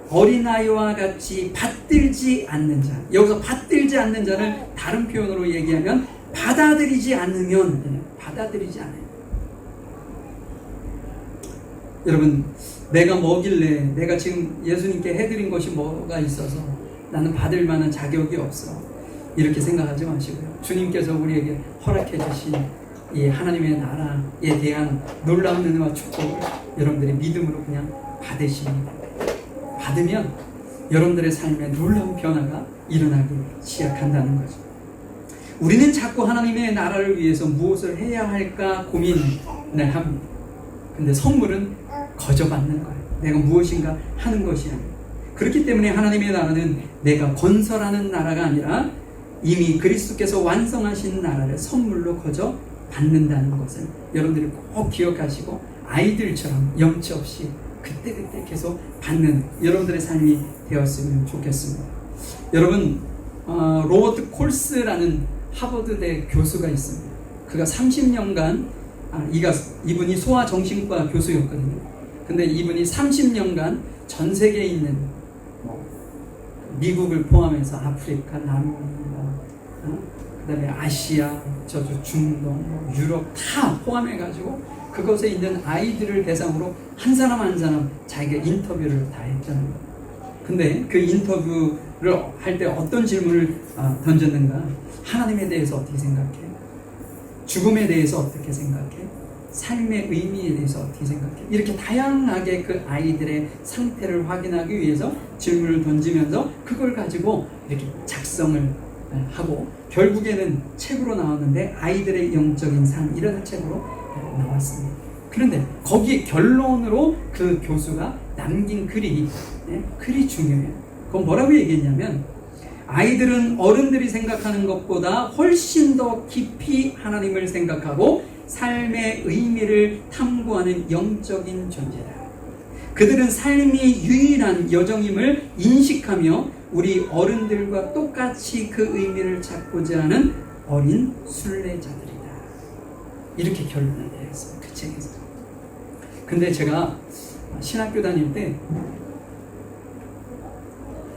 어린아이와 같이 받들지 않는 자. 여기서 받들지 않는 자를 다른 표현으로 얘기하면 받아들이지 않으면, 받아들이지 않아요. 여러분, 내가 뭐길래, 내가 지금 예수님께 해드린 것이 뭐가 있어서 나는 받을 만한 자격이 없어, 이렇게 생각하지 마시고요. 주님께서 우리에게 허락해 주신 이 하나님의 나라에 대한 놀라운 은혜와 축복을 여러분들의 믿음으로 그냥 받으십니다. 받으면 여러분들의 삶에 놀라운 변화가 일어나기 시작한다는 거죠. 우리는 자꾸 하나님의 나라를 위해서 무엇을 해야 할까 고민을 합니다. 근데 선물은 거저 받는 거예요. 내가 무엇인가 하는 것이 아니에요. 그렇기 때문에 하나님의 나라는 내가 건설하는 나라가 아니라 이미 그리스도께서 완성하신 나라를 선물로 거저 받는다는 것을 여러분들이 꼭 기억하시고 아이들처럼 염치 없이 그때그때 계속 받는 여러분들의 삶이 되었으면 좋겠습니다. 여러분, 로버트 콜스라는 하버드대 교수가 있습니다. 그가 30년간 이분이 소아정신과 교수였거든요. 근데 이분이 30년간 전 세계에 있는 미국을 포함해서 아프리카, 남미, 그다음에 아시아, 중동, 유럽 다 포함해가지고 그것에 있는 아이들을 대상으로 한 사람 한 사람 자기가 인터뷰를 다 했잖아요. 근데 그 인터뷰를 할 때 어떤 질문을 던졌는가? 하나님에 대해서 어떻게 생각해? 죽음에 대해서 어떻게 생각해? 삶의 의미에 대해서 어떻게 생각해? 이렇게 다양하게 그 아이들의 상태를 확인하기 위해서 질문을 던지면서 그걸 가지고 이렇게 작성을 하고 결국에는 책으로 나왔는데 아이들의 영적인 삶, 이런 책으로 나왔습니다. 그런데 거기에 결론으로 그 교수가 남긴 글이 중요해요. 그건 뭐라고 얘기했냐면, 아이들은 어른들이 생각하는 것보다 훨씬 더 깊이 하나님을 생각하고 삶의 의미를 탐구하는 영적인 존재다. 그들은 삶이 유일한 여정임을 인식하며 우리 어른들과 똑같이 그 의미를 찾고자 하는 어린 순례자들이다. 이렇게 결론을 내렸어요. 그 책에서. 근데 제가 신학교 다닐 때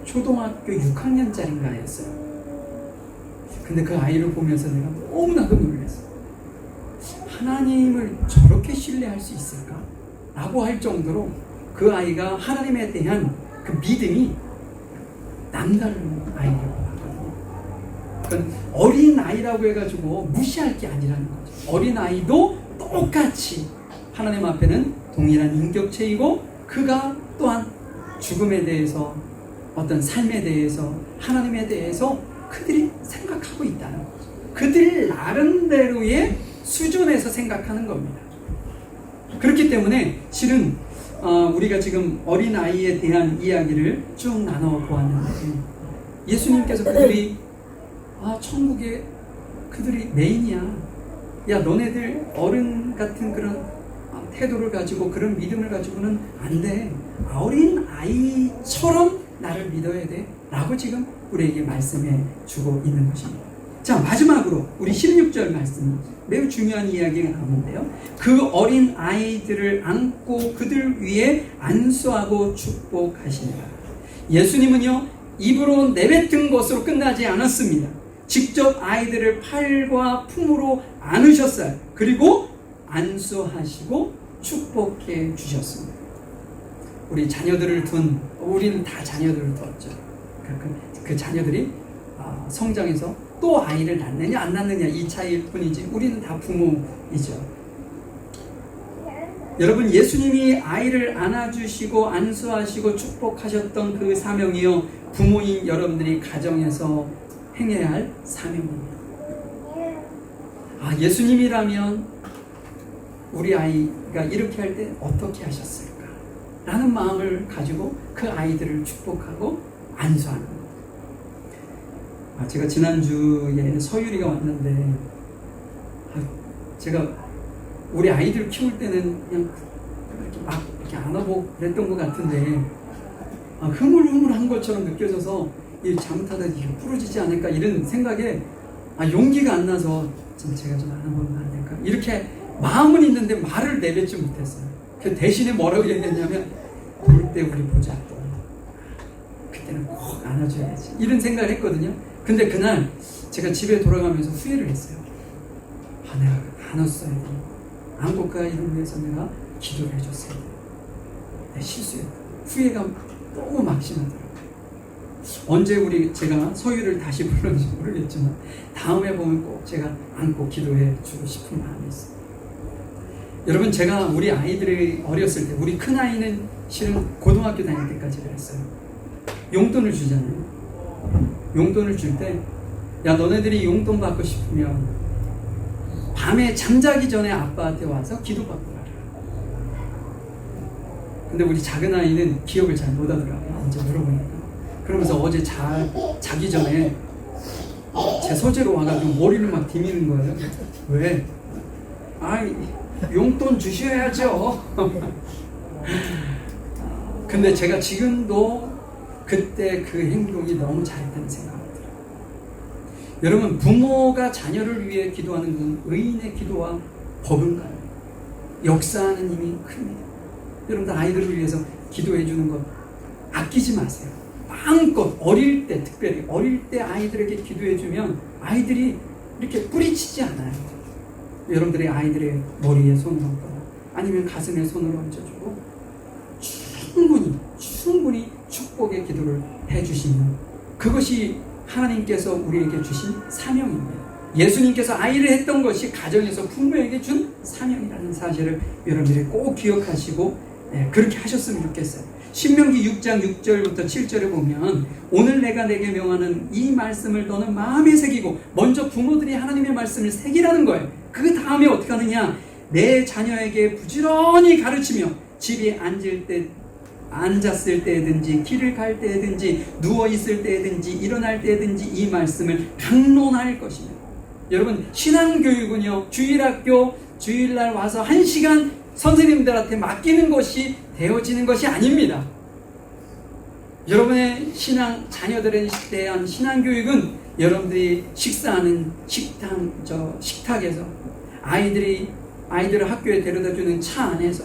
초등학교 6학년짜리인가였어요. 근데 그 아이를 보면서 내가 너무나도 놀랐어요. 하나님을 저렇게 신뢰할 수 있을까? 라고 할 정도로 그 아이가 하나님에 대한 그 믿음이 남다른 아이라고 하거든요. 그러니까 어린 아이라고 해가지고 무시할 게 아니라는 거죠. 어린 아이도 똑같이 하나님 앞에는 동일한 인격체이고, 그가 또한 죽음에 대해서, 어떤 삶에 대해서, 하나님에 대해서 그들이 생각하고 있다는 거죠. 그들 나름대로의 수준에서 생각하는 겁니다. 그렇기 때문에 실은 우리가 지금 어린아이에 대한 이야기를 쭉 나눠 보았는데, 예수님께서 그들이 천국에 그들이 메인이야, 야 너네들 어른 같은 그런 태도를 가지고 그런 믿음을 가지고는 안 돼, 어린아이처럼 나를 믿어야 돼 라고 지금 우리에게 말씀해 주고 있는 것입니다. 자, 마지막으로 우리 16절 말씀, 매우 중요한 이야기가 나오는데요, 그 어린 아이들을 안고 그들 위에 안수하고 축복하시니라. 예수님은요, 입으로 내뱉은 것으로 끝나지 않았습니다. 직접 아이들을 팔과 품으로 안으셨어요. 그리고 안수하시고 축복해 주셨습니다. 우리 자녀들을 우리는 다 자녀들을 두었죠. 그 자녀들이 성장해서 또 아이를 낳느냐 안 낳느냐 이 차이일 뿐이지 우리는 다 부모이죠. 여러분, 예수님이 아이를 안아주시고 안수하시고 축복하셨던 그 사명이요, 부모인 여러분들이 가정에서 행해야 할 사명입니다. 예수님이라면 우리 아이가 이렇게 할 때 어떻게 하셨을까? 라는 마음을 가지고 그 아이들을 축복하고 안수하는 겁니다. 제가 지난주에 서유리가 왔는데, 제가 우리 아이들 키울 때는 그냥 이렇게 막 이렇게 안아보고 그랬던 것 같은데, 흐물흐물한 것처럼 느껴져서 잘못하다 이게 부러지지 않을까 이런 생각에 용기가 안 나서 제가 좀 안아보면 안 될까 이렇게 마음은 있는데 말을 내뱉지 못했어요. 그 대신에 뭐라고 얘기했냐면, 볼 때 우리 보자, 또 그때는 꼭 안아줘야지 이런 생각을 했거든요. 근데 그날 제가 집에 돌아가면서 후회를 했어요. 내가 안았어야 돼, 안고 가 이런 위해서 내가 기도를 해줬어야 돼, 내 실수했다, 후회가 너무 막심하더라고요. 언제 제가 서유를 다시 불렀는지 모르겠지만 다음에 보면 꼭 제가 안고 기도해 주고 싶은 마음이 있어요. 여러분, 제가 우리 아이들이 어렸을 때, 우리 큰아이는 실은 고등학교 다닐 때까지 그랬어요. 용돈을 주잖아요. 용돈을 줄 때, 야 너네들이 용돈 받고 싶으면 밤에 잠자기 전에 아빠한테 와서 기도받고 가라. 근데 우리 작은 아이는 기억을 잘 못하더라고요. 언제 물어보니까. 그러면서 어제 자기 전에 제 서재로 와가지고 머리를 막 디미는 거예요. 왜? 용돈 주셔야죠. 근데 제가 지금도 그때 그 행동이 너무 잘했다는 생각이 들어요. 여러분, 부모가 자녀를 위해 기도하는 건 의인의 기도와 버금가요. 역사하는 힘이 큽니다. 여러분들 아이들을 위해서 기도해 주는 것 아끼지 마세요. 마음껏 어릴 때, 특별히 어릴 때 아이들에게 기도해 주면 아이들이 이렇게 뿌리치지 않아요. 여러분들의 아이들의 머리에 손을 얹거나 아니면 가슴에 손을 얹어주고 충분히 축복의 기도를 해주시면 그것이 하나님께서 우리에게 주신 사명입니다. 예수님께서 아이를 했던 것이 가정에서 부모에게 준 사명이라는 사실을 여러분들이 꼭 기억하시고 그렇게 하셨으면 좋겠어요. 신명기 6장 6절부터 7절에 보면, 오늘 내가 내게 명하는 이 말씀을 너는 마음에 새기고, 먼저 부모들이 하나님의 말씀을 새기라는 거예요. 그 다음에 어떻게 하느냐, 내 자녀에게 부지런히 가르치며 집에 앉았을 때든지 길을 갈 때든지 누워 있을 때든지 일어날 때든지 이 말씀을 강론할 것이며, 여러분 신앙교육은요 주일학교 주일날 와서 1시간 선생님들한테 맡기는 것이 되어지는 것이 아닙니다. 여러분의 자녀들에 대한 신앙교육은 여러분들이 식사하는 식탁에서, 아이들을 학교에 데려다주는 차 안에서,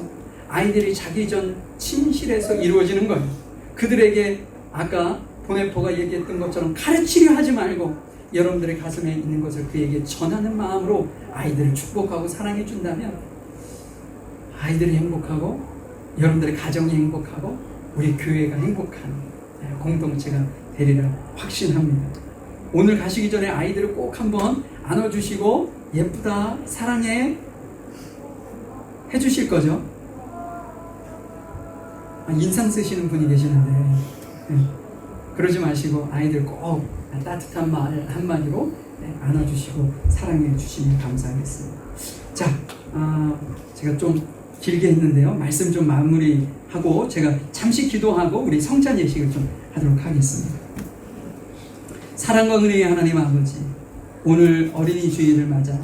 아이들이 자기 전 침실에서 이루어지는 거예요. 그들에게 아까 보네포가 얘기했던 것처럼 가르치려 하지 말고 여러분들의 가슴에 있는 것을 그에게 전하는 마음으로 아이들을 축복하고 사랑해 준다면 아이들이 행복하고 여러분들의 가정이 행복하고 우리 교회가 행복한 공동체가 되리라 확신합니다. 오늘 가시기 전에 아이들을 꼭 한번 안아주시고 예쁘다, 사랑해 해주실 거죠? 인상 쓰시는 분이 계시는데 그러지 마시고 아이들 꼭 따뜻한 말 한마디로 안아주시고 사랑해 주시면 감사하겠습니다. 자, 제가 좀 길게 했는데요. 말씀 좀 마무리하고 제가 잠시 기도하고 우리 성찬 예식을 좀 하도록 하겠습니다. 사랑과 은혜의 하나님 아버지, 오늘 어린이 주일을 맞아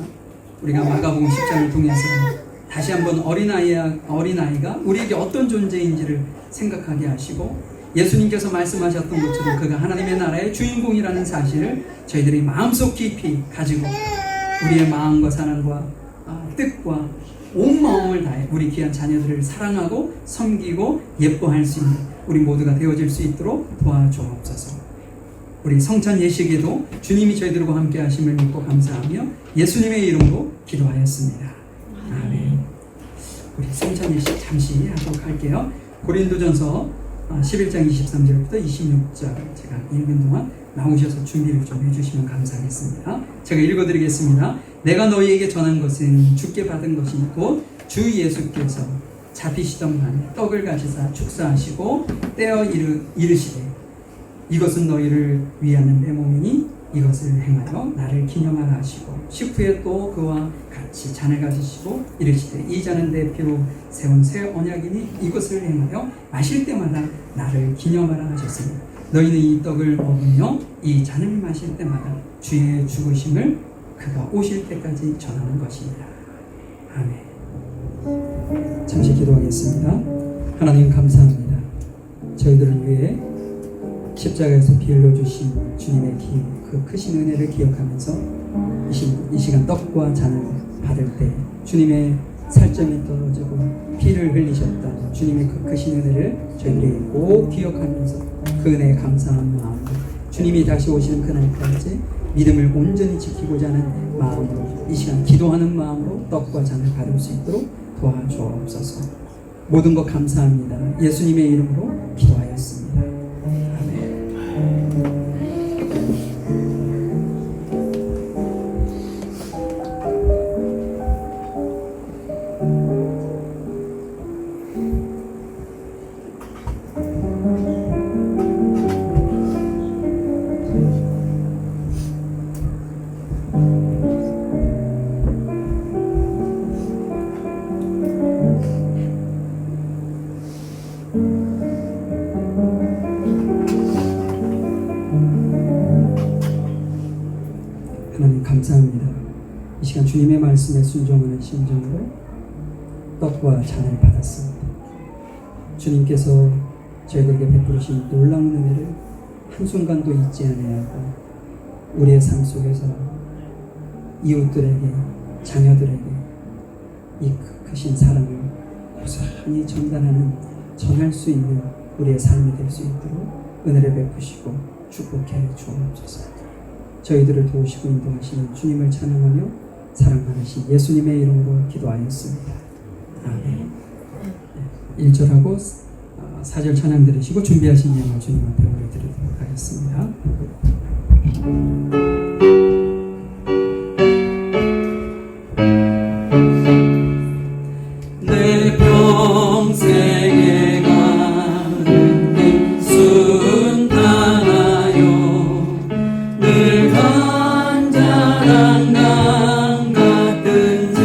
우리가 마가복음 10장을 통해서 다시 한번 어린아이가 우리에게 어떤 존재인지를 생각하게 하시고 예수님께서 말씀하셨던 것처럼 그가 하나님의 나라의 주인공이라는 사실을 저희들이 마음속 깊이 가지고 우리의 마음과 사랑과 뜻과 온 마음을 다해 우리 귀한 자녀들을 사랑하고 섬기고 예뻐할 수 있는 우리 모두가 되어질 수 있도록 도와주옵소서. 우리 성찬 예식에도 주님이 저희들과 함께 하심을 믿고 감사하며 예수님의 이름으로 기도하였습니다. 아멘. 우리 성찬 예식 잠시 하도록 할게요. 고린도전서 11장 23절부터 26절 제가 읽은 동안 나오셔서 준비를 좀 해주시면 감사하겠습니다. 제가 읽어드리겠습니다. 내가 너희에게 전한 것은 주께 받은 것이 곧 주 예수께서 잡히시던 밤에 떡을 가지사 축사하시고 떼어 이르시되 이것은 너희를 위하는 내 몸이니 이것을 행하여 나를 기념하라 하시고 식후에 또 그와 같이 잔을 가지시고 이르시되 이 잔은 내 피로 세운 새 언약이니 이것을 행하여 마실 때마다 나를 기념하라 하셨으니 너희는 이 떡을 먹으며 이 잔을 마실 때마다 주의 죽으심을 그가 오실 때까지 전하는 것입니다. 아멘. 잠시 기도하겠습니다. 하나님 감사합니다. 저희들을 위해 십자가에서 피 흘려주신 주님의 그 크신 은혜를 기억하면서 이 시간 떡과 잔을 받을 때 주님의 살점이 떨어지고 피를 흘리셨다 주님의 그 크신 은혜를 저희들이 꼭 기억하면서 그 은혜에 감사한 마음으로 주님이 다시 오시는 그날까지 믿음을 온전히 지키고자 하는 마음으로 이 시간 기도하는 마음으로 떡과 잔을 받을 수 있도록 도와주옵소서. 모든 것 감사합니다. 예수님의 이름으로 기도하였습니다. 아멘. 하나님 감사합니다. 이 시간 주님의 말씀에 순종하는 심정으로 떡과 잔을 받았습니다. 주님께서 저희들에게 베푸신 놀라운 은혜를 한순간도 잊지 아니하고 우리의 삶 속에서 이웃들에게 자녀들에게 이 크신 사랑을 고스란히 전할 수 있는 우리의 삶이 될 수 있도록 은혜를 베푸시고 축복해 주옵소서. 저희들을 도우시고 인도하시는 주님을 찬양하며 사랑하신 예수님의 이름으로 기도하였습니다. 아멘. 1절하고 4절 찬양 들으시고 준비하신 예물 주님 앞에 올려드리도록 하겠습니다. 내 평생에 가는 순탄하여 늘 간절한 강 같든지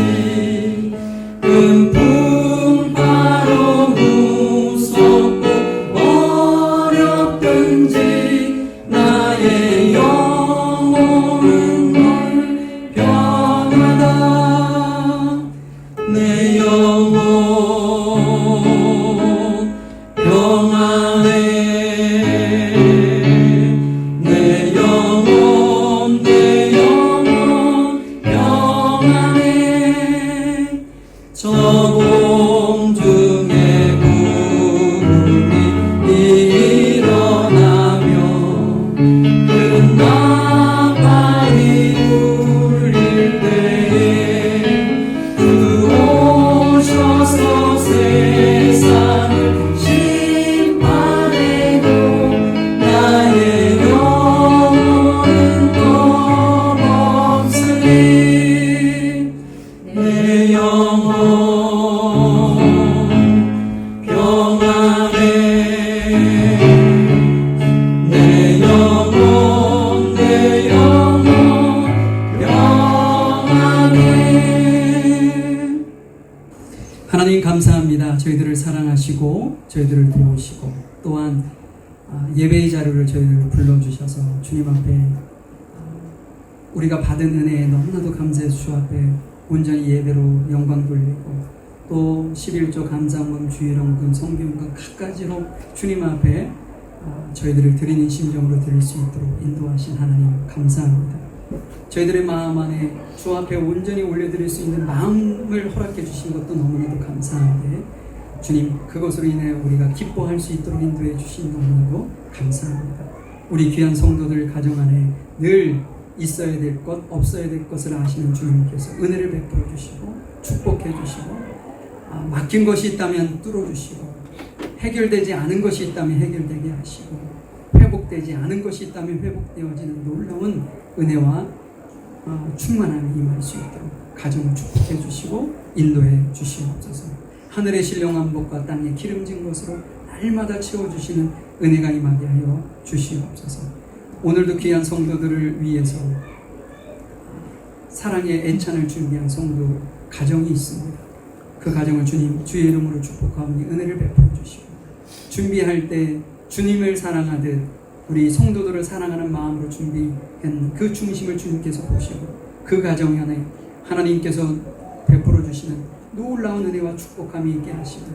감사합니다. 저희들을 사랑하시고 저희들을 도우시고 또한 예배의 자료를 저희를 불러주셔서 주님 앞에 우리가 받은 은혜에 너무나도 감사해서 주 앞에 온전히 예배로 영광 돌리고 또 11조 감사헌금 주일헌금 성기헌금 각가지로 주님 앞에 저희들을 드리는 심정으로 드릴 수 있도록 인도하신 하나님 감사합니다. 저희들의 마음 안에 주 앞에 온전히 올려드릴 수 있는 마음을 허락해 주신 것도 너무나도 감사한데 주님 그것으로 인해 우리가 기뻐할 수 있도록 인도해 주신 너무나도 감사합니다. 우리 귀한 성도들 가정 안에 늘 있어야 될 것 없어야 될 것을 아시는 주님께서 은혜를 베풀어 주시고 축복해 주시고 막힌 것이 있다면 뚫어주시고 해결되지 않은 것이 있다면 해결되게 하시고 회복되지 않은 것이 있다면 회복되어지는 놀라운 은혜와 충만함이 임할 수 있도록 가정을 축복해 주시고 인도해 주시옵소서. 하늘의 신령한 복과 땅의 기름진 것으로 날마다 채워주시는 은혜가 임하게 하여 주시옵소서. 오늘도 귀한 성도들을 위해서 사랑의 애찬을 준비한 성도 가정이 있습니다. 그 가정을 주님 주의 이름으로 축복하오니 은혜를 베풀어 주시고 준비할 때 주님을 사랑하듯 우리 성도들을 사랑하는 마음으로 준비한 그 중심을 주님께서 보시고 그 가정 안에 하나님께서 베풀어 주시는 놀라운 은혜와 축복함이 있게 하시고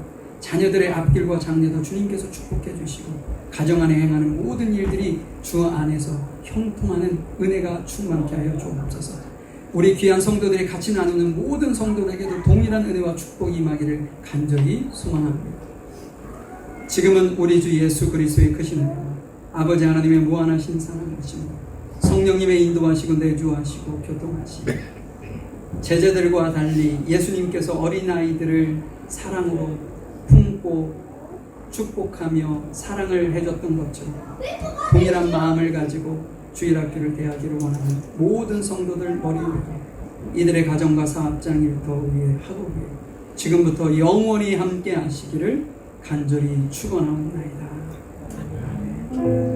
자녀들의 앞길과 장래도 주님께서 축복해 주시고 가정 안에 행하는 모든 일들이 주 안에서 형통하는 은혜가 충만케 하여 주옵소서. 우리 귀한 성도들이 같이 나누는 모든 성도에게도 동일한 은혜와 축복이 임하기를 간절히 소망합니다. 지금은 우리 주 예수 그리스도의 크신 은혜와 아버지 하나님의 무한하신 사랑하시고 성령님의 인도하시고 내주하시고 교통하시고 제자들과 달리 예수님께서 어린아이들을 사랑으로 품고 축복하며 사랑을 해줬던 것처럼 동일한 마음을 가지고 주일학교를 대하기를 원하는 모든 성도들 머리 위에 이들의 가정과 사업장 일터 위에 하고 위에 지금부터 영원히 함께 하시기를 간절히 축원하옵나이다. 아멘.